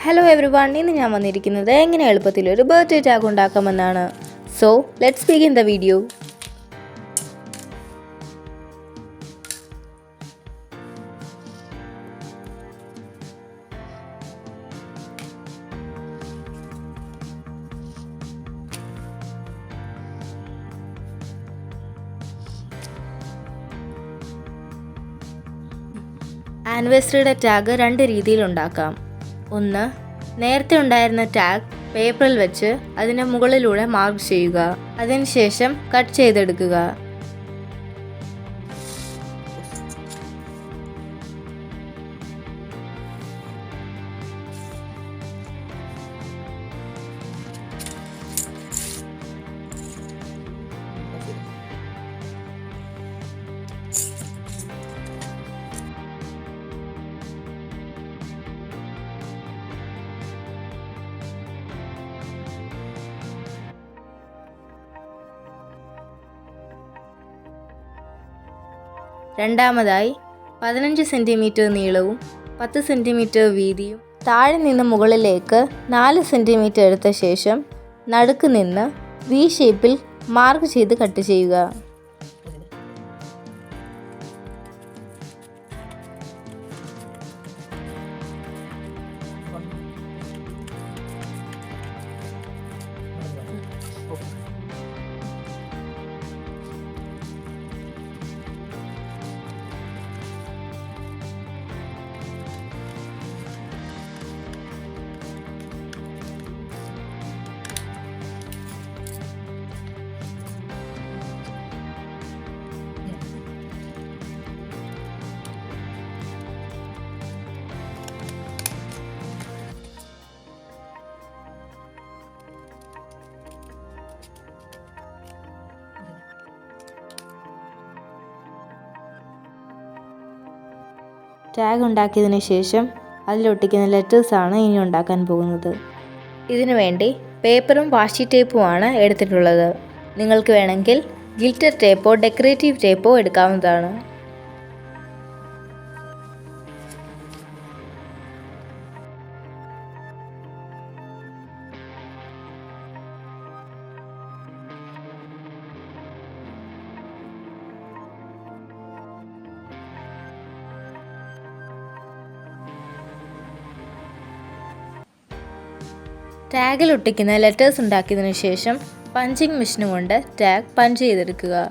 Hello everyone, ഇന്ന് ഞാൻ വന്നിരിക്കുന്നത് എങ്ങനെ എളുപ്പത്തിൽ ഒരു ബർത്ത്ഡേ ടാഗ് ഉണ്ടാക്കാമെന്നാണ്. So let's begin the video. ആനിവേഴ്സറിയുടെ ടാഗ് രണ്ട് രീതിയിൽ ഉണ്ടാക്കാം. ഒന്ന്, നേരത്തെ ഉണ്ടായിരുന്ന ടാഗ് പേപ്പറിൽ വെച്ച് അതിൻ്റെ മുകളിലൂടെ മാർക്ക് ചെയ്യുക. അതിനുശേഷം കട്ട് ചെയ്തെടുക്കുക. രണ്ടാമതായി 15 സെൻറ്റിമീറ്റർ നീളവും 10 സെൻറ്റിമീറ്റർ വീതിയും താഴെ നിന്ന് മുകളിലേക്ക് 4 സെൻറ്റിമീറ്റർ എടുത്ത ശേഷം നടുക്ക് നിന്ന് വി ഷേപ്പിൽ മാർക്ക് ചെയ്ത് കട്ട് ചെയ്യുക. ടാഗ് ഉണ്ടാക്കിയതിന് ശേഷം അതിലൊട്ടിക്കുന്ന ലെറ്റേഴ്സാണ് ഇനി ഉണ്ടാക്കാൻ പോകുന്നത്. ഇതിനു വേണ്ടി പേപ്പറും വാഷി ടേപ്പുമാണ് എടുത്തിട്ടുള്ളത്. നിങ്ങൾക്ക് വേണമെങ്കിൽ ഗിൽറ്റർ ടേപ്പോ ഡെക്കറേറ്റീവ് ടേപ്പോ എടുക്കാവുന്നതാണ്. ടാഗിൽ ഒട്ടിക്കുന്ന ലെറ്റേഴ്സ് ഉണ്ടാക്കിയതിനു ശേഷം പഞ്ചിങ് മെഷീൻ കൊണ്ട് ടാഗ് പഞ്ച് ചെയ്തെടുക്കുക.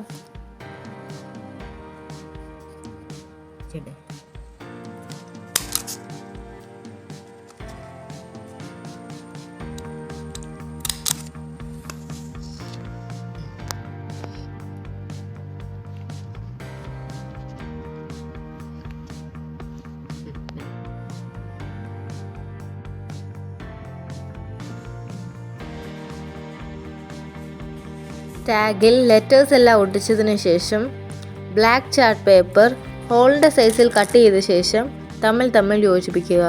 ടാഗിൽ ലെറ്റേഴ്സ് എല്ലാം ഒട്ടിച്ചതിന് ശേഷം ബ്ലാക്ക് ചാർട്ട് പേപ്പർ ഹോളിൻ്റെ സൈസിൽ കട്ട് ചെയ്ത ശേഷം തമ്മിൽ യോജിപ്പിക്കുക.